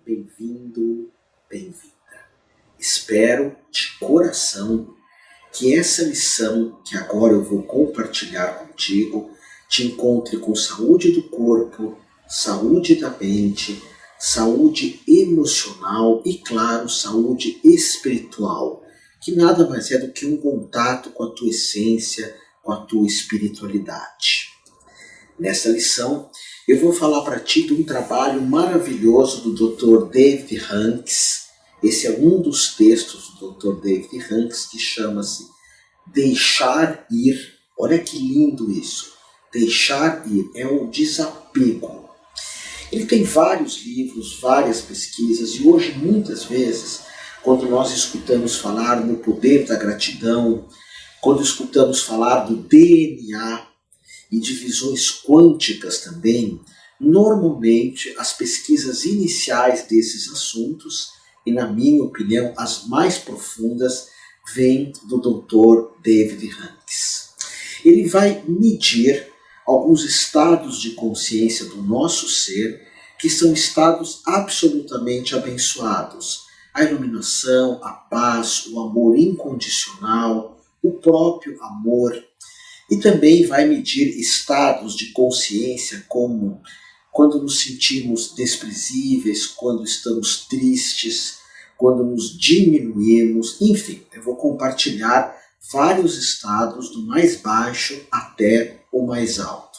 bem-vindo, bem-vinda. Espero de coração que essa lição que agora eu vou compartilhar contigo te encontre com saúde do corpo, saúde da mente, saúde emocional e, claro, saúde espiritual, que nada mais é do que um contato com a tua essência, com a tua espiritualidade. Nessa lição, eu vou falar para ti de um trabalho maravilhoso do Dr. David Hanks. Esse é um dos textos do Dr. David Hanks que chama-se Deixar Ir. Olha que lindo isso. Deixar ir é o desapego. Ele tem vários livros, várias pesquisas e hoje muitas vezes, quando nós escutamos falar no poder da gratidão, quando escutamos falar do DNA e de visões quânticas também, normalmente as pesquisas iniciais desses assuntos, e na minha opinião as mais profundas, vêm do Dr. David Hanks. Ele vai medir alguns estados de consciência do nosso ser, que são estados absolutamente abençoados. A iluminação, a paz, o amor incondicional, o próprio amor. E também vai medir estados de consciência como quando nos sentimos desprezíveis, quando estamos tristes, quando nos diminuímos, enfim, eu vou compartilhar vários estados do mais baixo até o mais alto.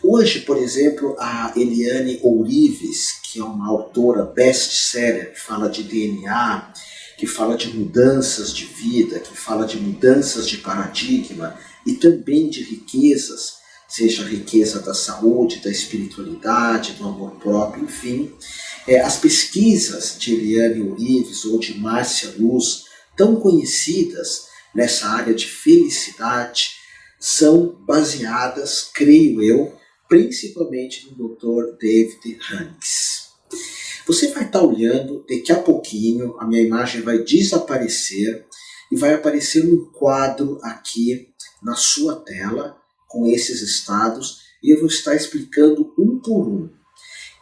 Hoje, por exemplo, a Eliane Ourives, que é uma autora best-seller, que fala de DNA, que fala de mudanças de vida, que fala de mudanças de paradigma e também de riquezas, seja a riqueza da saúde, da espiritualidade, do amor próprio, enfim. As pesquisas de Eliane Ourives ou de Márcia Luz, tão conhecidas nessa área de felicidade, são baseadas, creio eu, principalmente no Dr. David Hanks. Você vai estar olhando, daqui a pouquinho a minha imagem vai desaparecer e vai aparecer um quadro aqui na sua tela com esses estados e eu vou estar explicando um por um.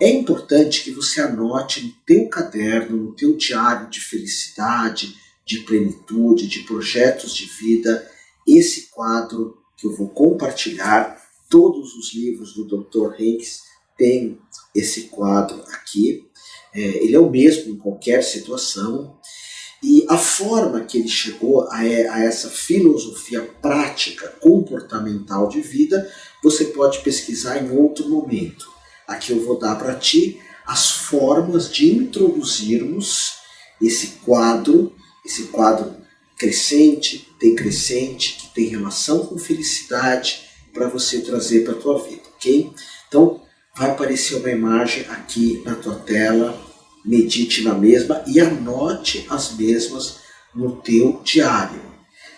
É importante que você anote no teu caderno, no teu diário de felicidade, de plenitude, de projetos de vida, esse quadro que eu vou compartilhar. Todos os livros do Dr. Hanks têm esse quadro aqui. Ele é o mesmo em qualquer situação. E a forma que ele chegou a essa filosofia prática, comportamental de vida, você pode pesquisar em outro momento. Aqui eu vou dar para ti as formas de introduzirmos esse quadro crescente, decrescente, que tem relação com felicidade, para você trazer para a tua vida, ok? Então, vai aparecer uma imagem aqui na tua tela, medite na mesma e anote as mesmas no teu diário.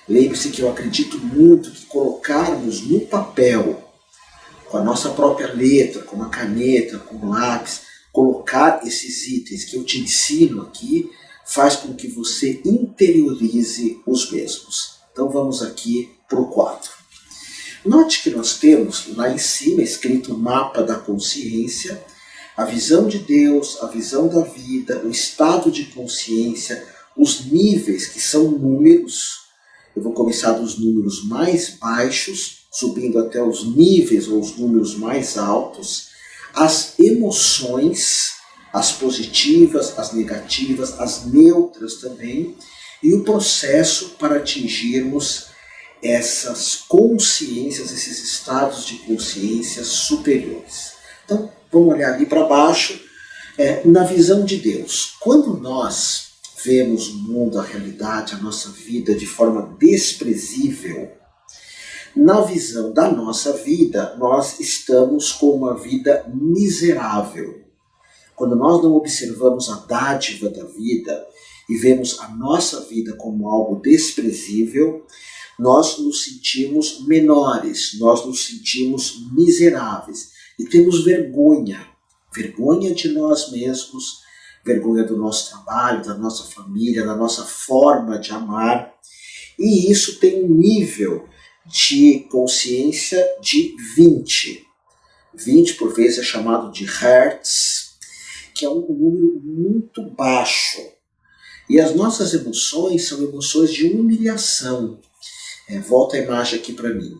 Lembre-se que eu acredito muito que colocarmos no papel, com a nossa própria letra, com uma caneta, com um lápis, colocar esses itens que eu te ensino aqui, faz com que você interiorize os mesmos. Então vamos aqui para o quadro. Note que nós temos lá em cima escrito o mapa da consciência, a visão de Deus, a visão da vida, o estado de consciência, os níveis que são números. Eu vou começar dos números mais baixos, subindo até os níveis ou os números mais altos, as emoções, as positivas, as negativas, as neutras também, e o processo para atingirmos essas consciências, esses estados de consciência superiores. Então, vamos olhar ali para baixo, na visão de Deus. Quando nós vemos o mundo, a realidade, a nossa vida de forma desprezível, na visão da nossa vida, nós estamos com uma vida miserável. Quando nós não observamos a dádiva da vida e vemos a nossa vida como algo desprezível, nós nos sentimos menores, nós nos sentimos miseráveis e temos vergonha de nós mesmos, vergonha do nosso trabalho, da nossa família, da nossa forma de amar. E isso tem um nível de consciência de 20. 20 por vezes é chamado de hertz, que é um número muito baixo. E as nossas emoções são emoções de humilhação. Volta a imagem aqui para mim.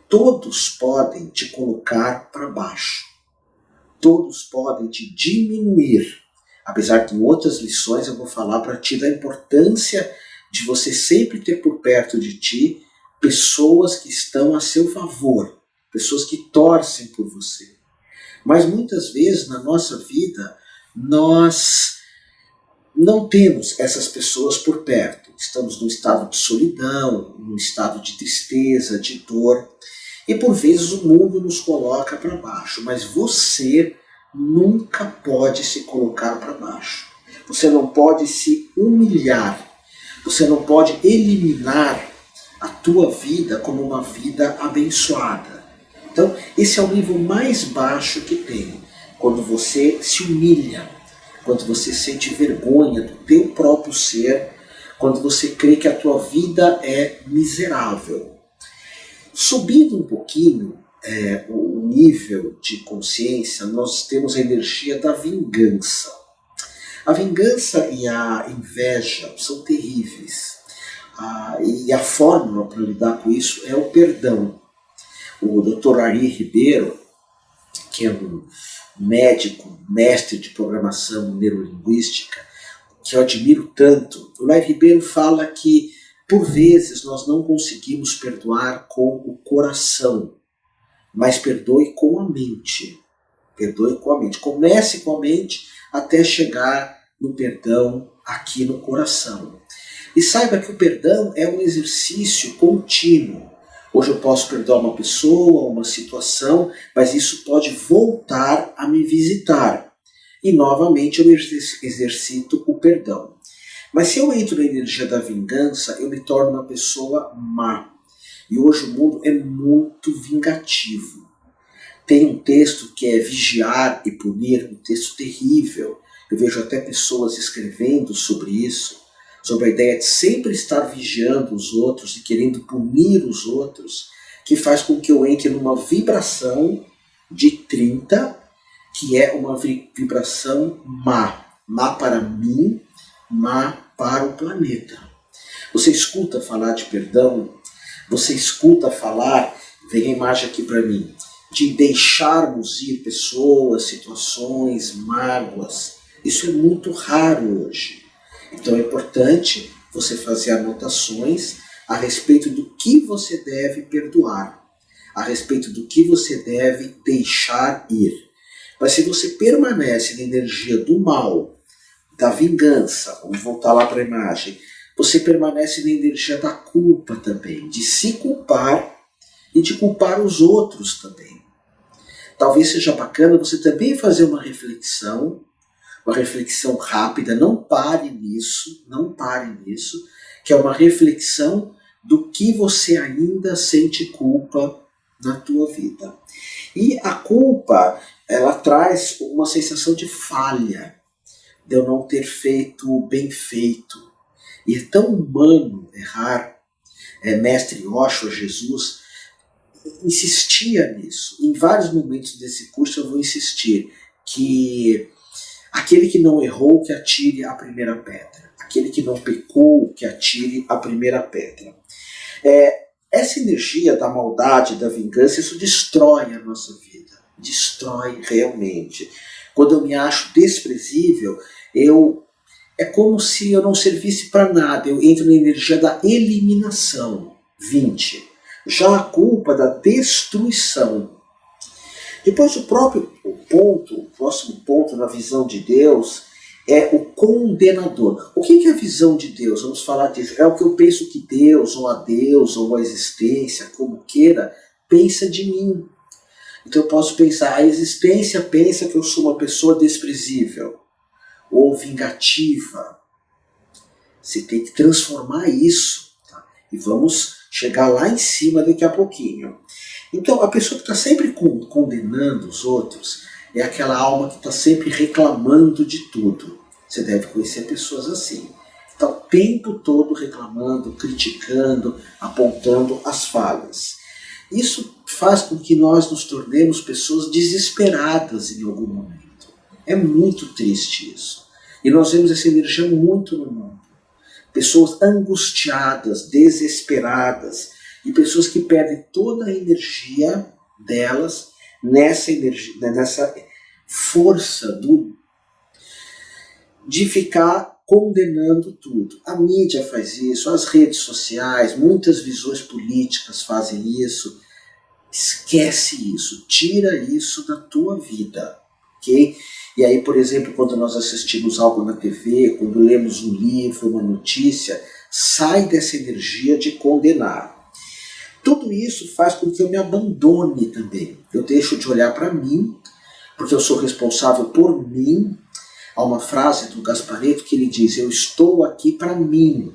Todos podem te colocar para baixo. Todos podem te diminuir. Apesar que em outras lições eu vou falar para ti da importância de você sempre ter por perto de ti pessoas que estão a seu favor, pessoas que torcem por você. Mas muitas vezes na nossa vida nós não temos essas pessoas por perto. Estamos num estado de solidão, num estado de tristeza, de dor. E por vezes o mundo nos coloca para baixo, mas você nunca pode se colocar para baixo. Você não pode se humilhar. Você não pode eliminar a tua vida como uma vida abençoada. Então, esse é o nível mais baixo que tem. Quando você se humilha, quando você sente vergonha do teu próprio ser, quando você crê que a tua vida é miserável. Subindo um pouquinho o nível de consciência, nós temos a energia da vingança. A vingança e a inveja são terríveis. E a fórmula para lidar com isso é o perdão. O Dr. Ari Ribeiro, que é um médico, mestre de programação neurolinguística, que eu admiro tanto, o Ari Ribeiro fala que, por vezes, nós não conseguimos perdoar com o coração, mas perdoe com a mente. Perdoe com a mente. Comece com a mente até chegar no perdão aqui no coração. E saiba que o perdão é um exercício contínuo. Hoje eu posso perdoar uma pessoa, uma situação, mas isso pode voltar a me visitar. E novamente eu exercito o perdão. Mas se eu entro na energia da vingança, eu me torno uma pessoa má. E hoje o mundo é muito vingativo. Tem um texto que é Vigiar e Punir, um texto terrível. Eu vejo até pessoas escrevendo sobre isso, sobre a ideia de sempre estar vigiando os outros e querendo punir os outros, que faz com que eu entre numa vibração de 30, que é uma vibração má. Má para mim, má para o planeta. Você escuta falar de perdão, você escuta falar, vem a imagem aqui para mim, de deixarmos ir pessoas, situações, mágoas. Isso é muito raro hoje. Então é importante você fazer anotações a respeito do que você deve perdoar, a respeito do que você deve deixar ir. Mas se você permanece na energia do mal, da vingança, vamos voltar lá para a imagem, você permanece na energia da culpa também, de se culpar e de culpar os outros também. Talvez seja bacana você também fazer uma reflexão rápida, não pare nisso, que é uma reflexão do que você ainda sente culpa na tua vida. E a culpa, ela traz uma sensação de falha, de eu não ter feito bem feito. E é tão humano errar. Mestre Osho, Jesus, insistia nisso. Em vários momentos desse curso eu vou insistir que aquele que não errou, que atire a primeira pedra. Aquele que não pecou, que atire a primeira pedra. Essa energia da maldade, da vingança, isso destrói a nossa vida. Destrói realmente. Quando eu me acho desprezível, é como se eu não servisse para nada. Eu entro na energia da eliminação. 20. Já a culpa da destruição. Depois o próximo ponto na visão de Deus é o condenador. O que é a visão de Deus? Vamos falar disso. É o que eu penso que Deus, ou a existência, como queira, pensa de mim. Então eu posso pensar, a existência pensa que eu sou uma pessoa desprezível ou vingativa. Você tem que transformar isso. Tá? E vamos chegar lá em cima daqui a pouquinho. Então, a pessoa que está sempre condenando os outros é aquela alma que está sempre reclamando de tudo. Você deve conhecer pessoas assim. Está o tempo todo reclamando, criticando, apontando as falhas. Isso faz com que nós nos tornemos pessoas desesperadas em algum momento. É muito triste isso. E nós vemos essa energia muito no mundo. Pessoas angustiadas, desesperadas, e pessoas que perdem toda a energia delas nessa energia, nessa força de ficar condenando tudo. A mídia faz isso, as redes sociais, muitas visões políticas fazem isso. Esquece isso, tira isso da tua vida, ok? E aí, por exemplo, quando nós assistimos algo na TV, quando lemos um livro, uma notícia, sai dessa energia de condenar. Tudo isso faz com que eu me abandone também. Eu deixo de olhar para mim, porque eu sou responsável por mim. Há uma frase do Gasparetto que ele diz: eu estou aqui para mim.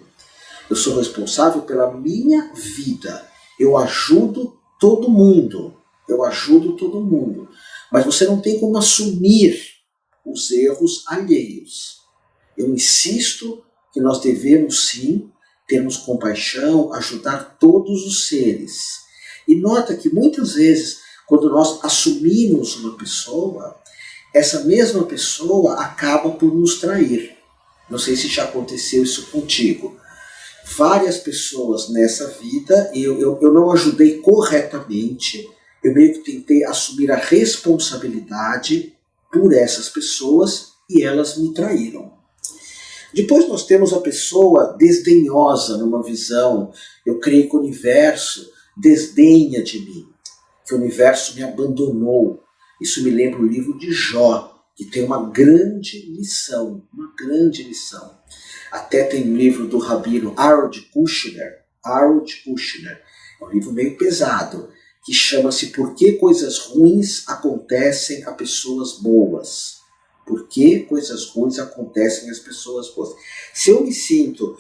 Eu sou responsável pela minha vida. Eu ajudo todo mundo. Eu ajudo todo mundo. Mas você não tem como assumir os erros alheios. Eu insisto que nós devemos sim termos compaixão, ajudar todos os seres. E nota que muitas vezes, quando nós assumimos uma pessoa, essa mesma pessoa acaba por nos trair. Não sei se já aconteceu isso contigo. Várias pessoas nessa vida, eu não ajudei corretamente, eu meio que tentei assumir a responsabilidade por essas pessoas e elas me traíram. Depois nós temos a pessoa desdenhosa numa visão. Eu creio que o universo desdenha de mim, que o universo me abandonou. Isso me lembra o livro de Jó, que tem uma grande lição, uma grande lição. Até tem um livro do rabino Harold Kushner, é um livro meio pesado, que chama-se Por que Coisas Ruins Acontecem a Pessoas Boas. Por que coisas ruins acontecem às pessoas boas? Se eu me sinto,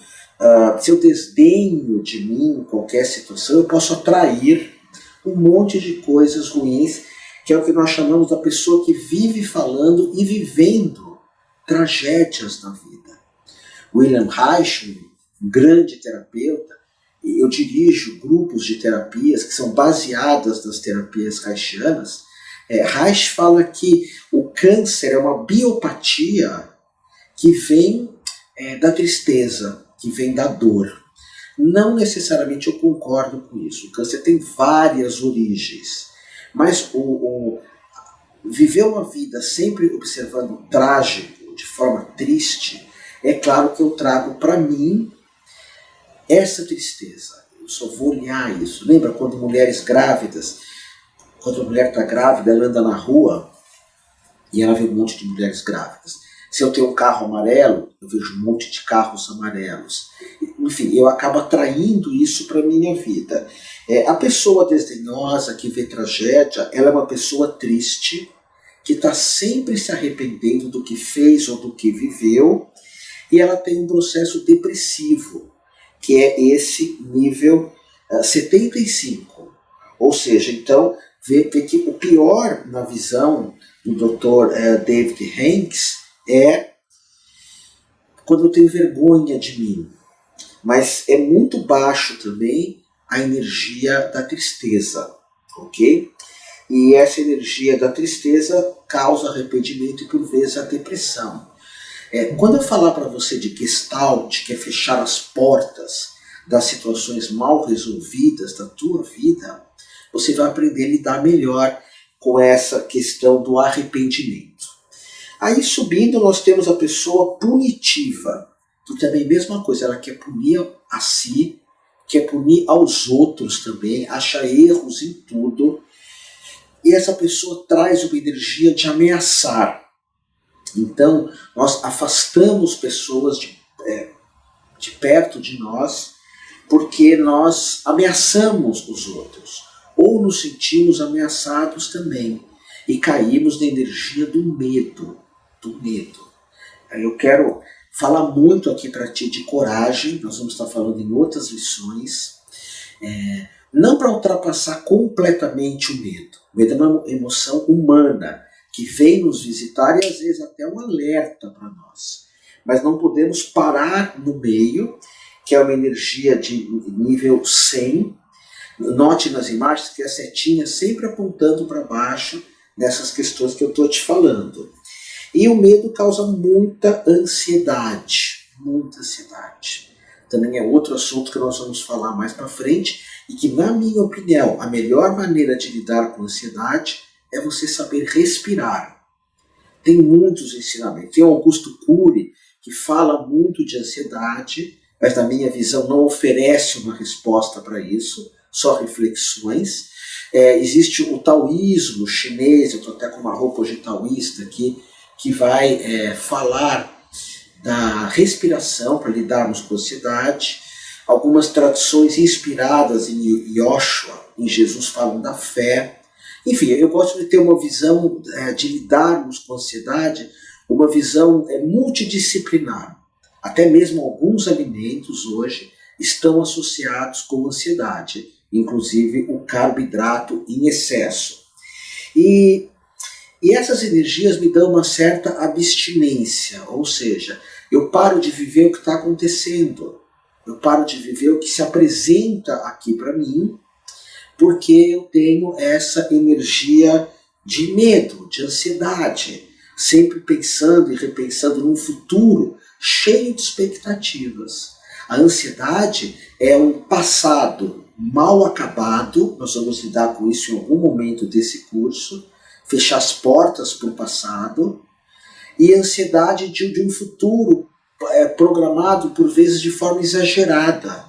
se eu desdenho de mim em qualquer situação, eu posso atrair um monte de coisas ruins, que é o que nós chamamos da pessoa que vive falando e vivendo tragédias na vida. William Reich, um grande terapeuta, eu dirijo grupos de terapias que são baseadas nas terapias reichianas. Reich fala que o câncer é uma biopatia que vem da tristeza, que vem da dor. Não necessariamente eu concordo com isso. O câncer tem várias origens, mas viver uma vida sempre observando o trágico, de forma triste, é claro que eu trago para mim essa tristeza. Eu só vou olhar isso. Lembra quando mulheres grávidas, quando a mulher está grávida, ela anda na rua e ela vê um monte de mulheres grávidas. Se eu tenho um carro amarelo, eu vejo um monte de carros amarelos. Enfim, eu acabo atraindo isso para a minha vida. A pessoa desdenhosa que vê tragédia, ela é uma pessoa triste, que está sempre se arrependendo do que fez ou do que viveu, e ela tem um processo depressivo, que é esse nível 75. Ou seja, então, vê que o pior na visão do Dr. David Hanks é quando eu tenho vergonha de mim. Mas é muito baixo também a energia da tristeza, ok? E essa energia da tristeza causa arrependimento e por vezes a depressão. Quando eu falar para você de Gestalt, que é fechar as portas das situações mal resolvidas da tua vida, você vai aprender a lidar melhor com essa questão do arrependimento. Aí subindo nós temos a pessoa punitiva, que também é a mesma coisa, ela quer punir a si, quer punir aos outros também, acha erros em tudo, e essa pessoa traz uma energia de ameaçar. Então nós afastamos pessoas de perto de nós, porque nós ameaçamos os outros, ou nos sentimos ameaçados também, e caímos na energia do medo. Eu quero falar muito aqui para ti de coragem, nós vamos estar falando em outras lições, não para ultrapassar completamente o medo. O medo é uma emoção humana, que vem nos visitar e às vezes até um alerta para nós. Mas não podemos parar no meio, que é uma energia de nível 100. Note nas imagens que a setinha sempre apontando para baixo nessas questões que eu estou te falando. E o medo causa muita ansiedade, muita ansiedade. Também é outro assunto que nós vamos falar mais para frente e que, na minha opinião, a melhor maneira de lidar com a ansiedade é você saber respirar. Tem muitos ensinamentos. Tem Augusto Cury, que fala muito de ansiedade, mas na minha visão não oferece uma resposta para isso, só reflexões. Existe o taoísmo chinês, eu estou até com uma roupa de taoísta aqui, que vai falar da respiração para lidarmos com a ansiedade. Algumas tradições inspiradas em Yoshua, em Jesus, falam da fé. Enfim, eu gosto de ter uma visão de lidarmos com a ansiedade, uma visão multidisciplinar. Até mesmo alguns alimentos hoje estão associados com ansiedade, inclusive o carboidrato em excesso. E essas energias me dão uma certa abstinência, ou seja, eu paro de viver o que está acontecendo, eu paro de viver o que se apresenta aqui para mim, porque eu tenho essa energia de medo, de ansiedade, sempre pensando e repensando num futuro cheio de expectativas. A ansiedade é um passado mal acabado, nós vamos lidar com isso em algum momento desse curso, fechar as portas para o passado, e a ansiedade de um futuro programado por vezes de forma exagerada.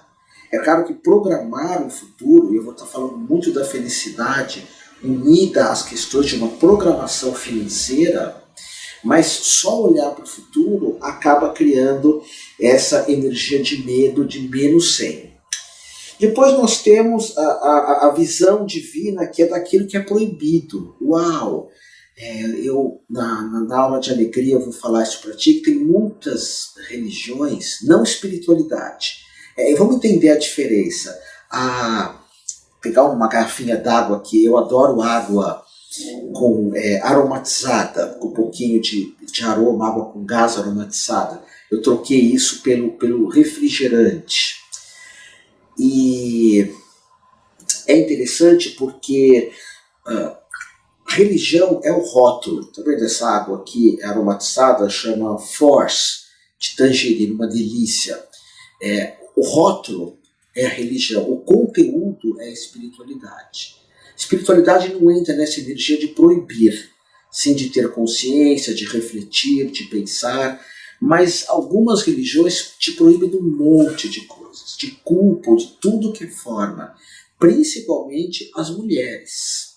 É claro que programar um futuro, e eu vou estar falando muito da felicidade unida às questões de uma programação financeira, mas só olhar para o futuro acaba criando essa energia de medo, de menos 100. Depois nós temos a visão divina, que é daquilo que é proibido. Uau! Eu, na aula de alegria, eu vou falar isso para ti, que tem muitas religiões, não espiritualidade. Vamos entender a diferença. Pegar uma garrafinha d'água aqui, eu adoro água aromatizada, com um pouquinho de aroma, água com gás aromatizada. Eu troquei isso pelo refrigerante. E é interessante porque religião é o rótulo. Tá vendo essa água aqui aromatizada? Chama Force, de tangerina, uma delícia. O rótulo é a religião, o conteúdo é a espiritualidade. Espiritualidade não entra nessa energia de proibir, sim, de ter consciência, de refletir, de pensar, mas algumas religiões te proíbem de um monte de coisas, de culpa, de tudo que é forma, principalmente as mulheres.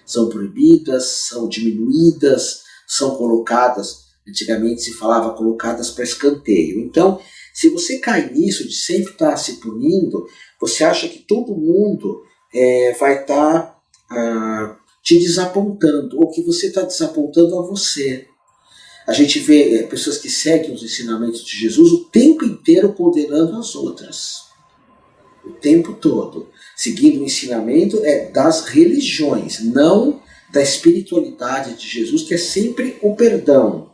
São proibidas, são diminuídas, são colocadas, antigamente se falava colocadas para escanteio. Então, se você cai nisso de sempre estar se punindo, você acha que todo mundo vai estar te desapontando, ou que você está desapontando a você. A gente vê pessoas que seguem os ensinamentos de Jesus o tempo inteiro condenando as outras. O tempo todo. Seguindo o ensinamento das religiões, não da espiritualidade de Jesus, que é sempre o perdão.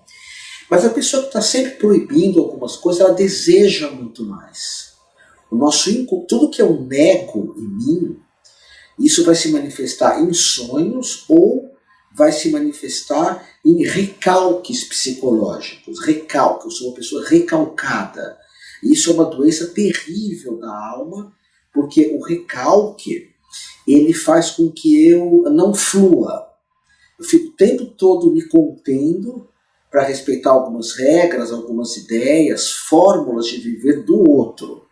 Mas a pessoa que está sempre proibindo algumas coisas, ela deseja muito mais. Tudo que eu nego em mim, isso vai se manifestar em sonhos ou vai se manifestar em recalques psicológicos. Recalque, eu sou uma pessoa recalcada. Isso é uma doença terrível da alma, porque o recalque, ele faz com que eu não flua. Eu fico o tempo todo me contendo para respeitar algumas regras, algumas ideias, fórmulas de viver do outro.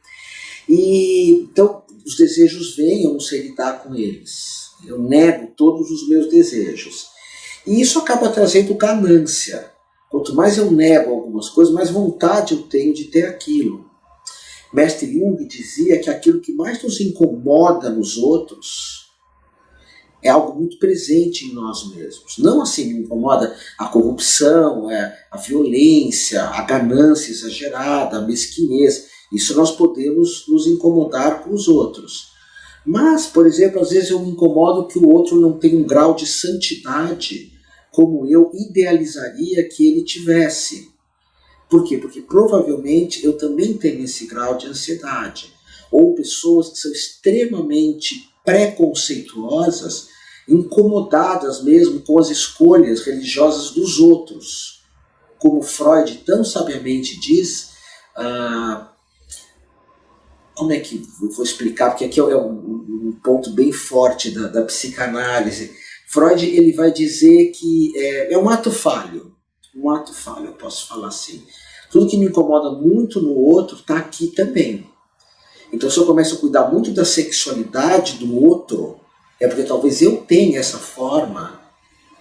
E então os desejos vêm, eu não sei lidar com eles. Eu nego todos os meus desejos. E isso acaba trazendo ganância. Quanto mais eu nego algumas coisas, mais vontade eu tenho de ter aquilo. Mestre Jung dizia que aquilo que mais nos incomoda nos outros é algo muito presente em nós mesmos. Não assim me incomoda a corrupção, a violência, a ganância exagerada, a mesquinhez. Isso nós podemos nos incomodar com os outros. Mas, por exemplo, às vezes eu me incomodo que o outro não tem um grau de santidade como eu idealizaria que ele tivesse. Por quê? Porque provavelmente eu também tenho esse grau de ansiedade. Ou pessoas que são extremamente preconceituosas incomodadas mesmo com as escolhas religiosas dos outros. Como Freud tão sabiamente diz, como é que eu vou explicar? Porque aqui é um ponto bem forte da psicanálise. Freud ele vai dizer que é um ato falho, eu posso falar assim. Tudo que me incomoda muito no outro está aqui também. Então, se eu começo a cuidar muito da sexualidade do outro, é porque talvez eu tenha essa forma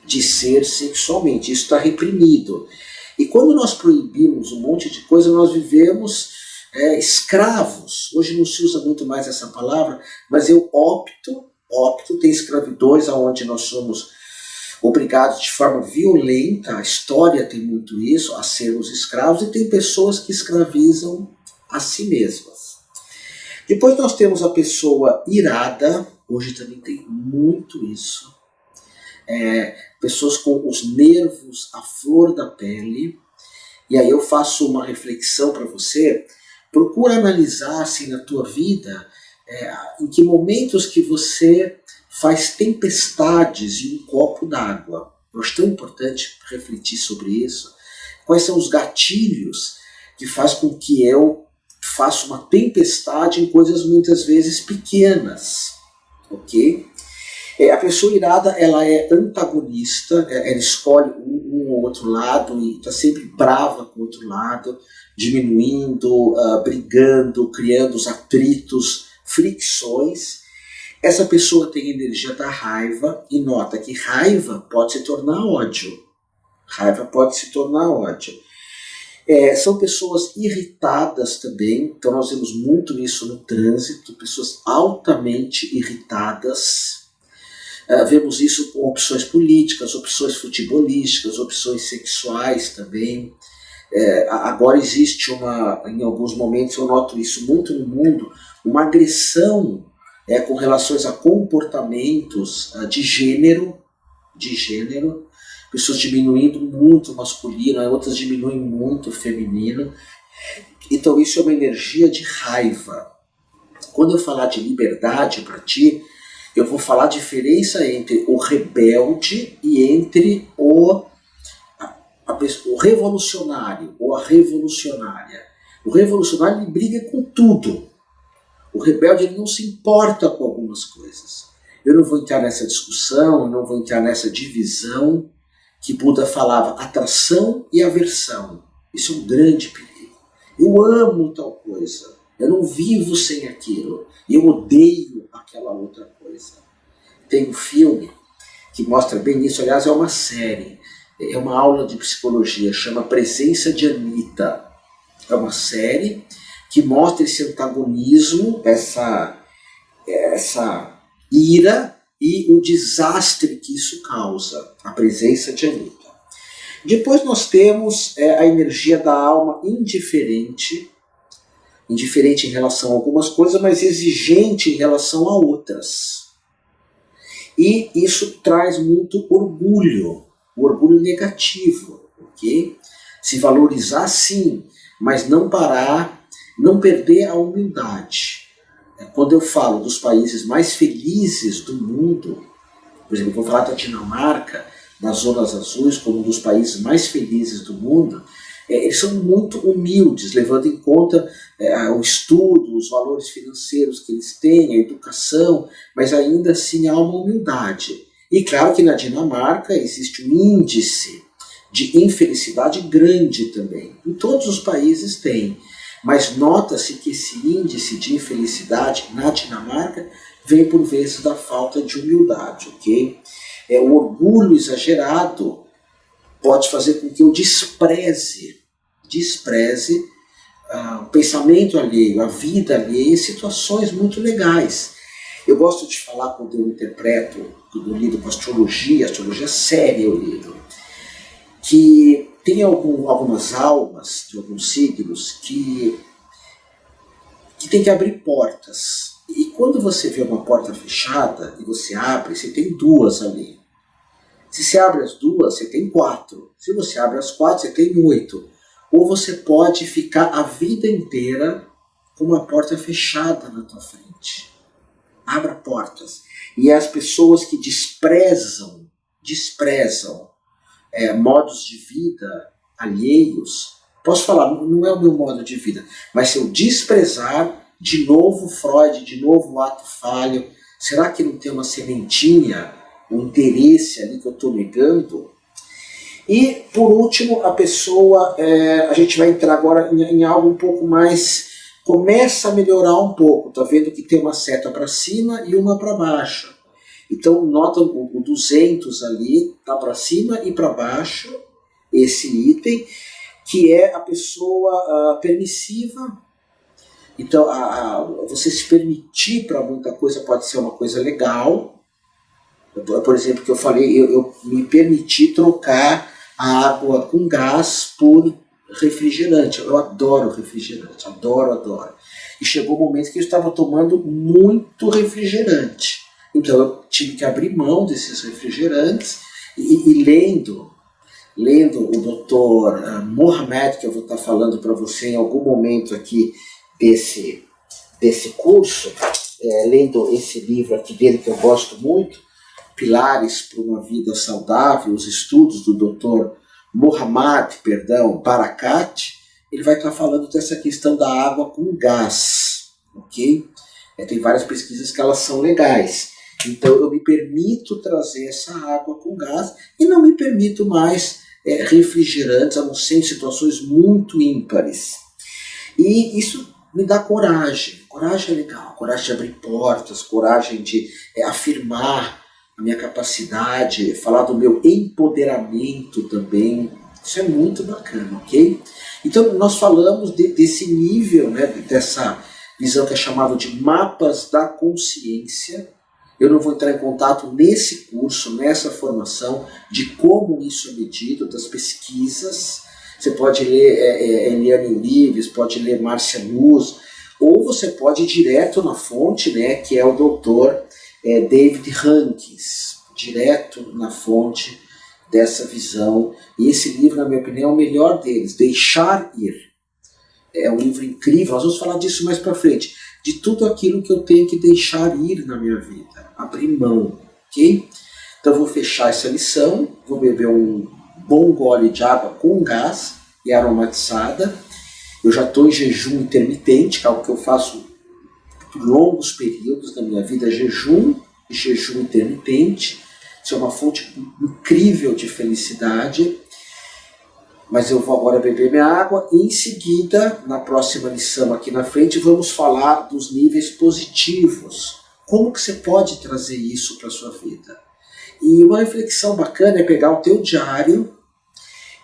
de ser sexualmente. Isso está reprimido. E quando nós proibimos um monte de coisa, nós vivemos escravos. Hoje não se usa muito mais essa palavra, mas eu opto, tem escravidões onde nós somos obrigados de forma violenta, a história tem muito isso, a sermos escravos, e tem pessoas que escravizam a si mesmas. Depois nós temos a pessoa irada, hoje também tem muito isso, pessoas com os nervos à flor da pele, e aí eu faço uma reflexão para você, procura analisar assim, na tua vida, em que momentos que você faz tempestades em um copo d'água. Eu acho tão importante refletir sobre isso. Quais são os gatilhos que faz com que eu faça uma tempestade em coisas muitas vezes pequenas, ok? A pessoa irada, ela é antagonista, ela escolhe um ou outro lado e está sempre brava com o outro lado, diminuindo, brigando, criando os atritos, fricções. Essa pessoa tem a energia da raiva e nota que raiva pode se tornar ódio. São pessoas irritadas também, então nós vemos muito isso no trânsito, pessoas altamente irritadas. Vemos isso com opções políticas, opções futebolísticas, opções sexuais também. Agora existe em alguns momentos, eu noto isso muito no mundo, uma agressão com relações a comportamentos de gênero, pessoas diminuindo muito o masculino, outras diminuem muito o feminino. Então isso é uma energia de raiva. Quando eu falar de liberdade para ti, eu vou falar a diferença entre o rebelde e entre o revolucionário ou a revolucionária. O revolucionário ele briga com tudo. O rebelde ele não se importa com algumas coisas. Eu não vou entrar nessa discussão, eu não vou entrar nessa divisão que Buda falava, atração e aversão. Isso é um grande perigo. Eu amo tal coisa, eu não vivo sem aquilo, eu odeio aquela outra coisa. Tem um filme que mostra bem isso, aliás é uma série, é uma aula de psicologia, chama Presença de Anitta. É uma série que mostra esse antagonismo, essa ira e o desastre que isso causa, a presença de Anitta. Depois nós temos a energia da alma indiferente em relação a algumas coisas, mas exigente em relação a outras. E isso traz muito orgulho, o orgulho negativo, ok? Se valorizar sim, mas não parar, não perder a humildade. Quando eu falo dos países mais felizes do mundo, por exemplo, eu vou falar da Dinamarca, das zonas azuis, como um dos países mais felizes do mundo, eles são muito humildes, levando em conta o estudo, os valores financeiros que eles têm, a educação, mas ainda assim há uma humildade. E claro que na Dinamarca existe um índice de infelicidade grande também. Em todos os países tem. Mas nota-se que esse índice de infelicidade na Dinamarca vem por vezes da falta de humildade, ok? O orgulho exagerado pode fazer com que eu despreze o pensamento alheio, a vida alheia em situações muito legais. Eu gosto de falar quando eu interpreto, quando eu lido com astrologia séria eu lido, que tem algumas almas de alguns signos que tem que abrir portas. E quando você vê uma porta fechada e você abre, você tem duas ali. Se você abre as duas, você tem 4. Se você abre as 4, você tem 8. Ou você pode ficar a vida inteira com uma porta fechada na tua frente. abra portas. E as pessoas que desprezam modos de vida alheios, posso falar, não é o meu modo de vida, mas se eu desprezar, de novo Freud, de novo o ato falho, será que não tem uma sementinha, um interesse ali que eu estou negando? E, por último, a pessoa, a gente vai entrar agora em algo um pouco mais, começa a melhorar um pouco, tá vendo que tem uma seta para cima e uma para baixo. Então, nota o 200 ali, tá para cima e para baixo, esse item, que é a pessoa permissiva. Então, você se permitir para muita coisa pode ser uma coisa legal. Por exemplo, que eu falei, eu me permiti trocar a água com gás por refrigerante. Eu adoro refrigerante, adoro. E chegou o momento que eu estava tomando muito refrigerante. Então eu tive que abrir mão desses refrigerantes e lendo o Dr. Mohamed, que eu vou estar falando para você em algum momento aqui desse curso, lendo esse livro aqui dele que eu gosto muito, Pilares para uma Vida Saudável, os estudos do Dr. Mohamed Barakat, ele vai estar falando dessa questão da água com gás, ok? Tem várias pesquisas que elas são legais. Então eu me permito trazer essa água com gás e não me permito mais refrigerantes, a não ser em situações muito ímpares. E isso me dá coragem. Coragem é legal, coragem de abrir portas, coragem de afirmar a minha capacidade, falar do meu empoderamento também. Isso é muito bacana, ok? Então nós falamos desse nível, né, dessa visão que é chamada de mapas da consciência. Eu não vou entrar em contato nesse curso, nessa formação, de como isso é medido, das pesquisas. Você pode ler Eliane Olives, pode ler Márcia Luz, ou você pode ir direto na fonte, né, que é o doutor David Hankins, direto na fonte dessa visão. E esse livro, na minha opinião, é o melhor deles, Deixar Ir. É um livro incrível, nós vamos falar disso mais para frente, de tudo aquilo que eu tenho que deixar ir na minha vida, abrir mão, ok? Então eu vou fechar essa lição, vou beber um bom gole de água com gás e aromatizada. Eu já estou em jejum intermitente, que é algo que eu faço por longos períodos da minha vida, jejum e jejum intermitente. Isso é uma fonte incrível de felicidade. Mas eu vou agora beber minha água e em seguida, na próxima lição aqui na frente, vamos falar dos níveis positivos. Como que você pode trazer isso para a sua vida? E uma reflexão bacana é pegar o teu diário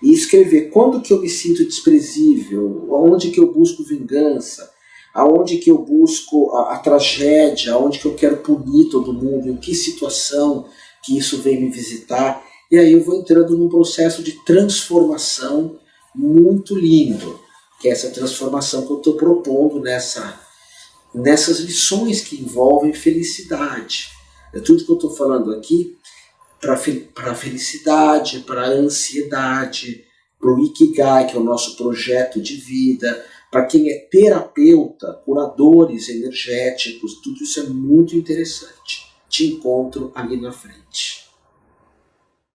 e escrever quando que eu me sinto desprezível, aonde que eu busco vingança, aonde que eu busco a tragédia, aonde que eu quero punir todo mundo, em que situação que isso vem me visitar. E aí eu vou entrando num processo de transformação muito lindo, que é essa transformação que eu estou propondo nessas lições que envolvem felicidade. Tudo que eu estou falando aqui para a felicidade, para a ansiedade, para o Ikigai, que é o nosso projeto de vida, para quem é terapeuta, curadores energéticos, tudo isso é muito interessante. Te encontro ali na frente.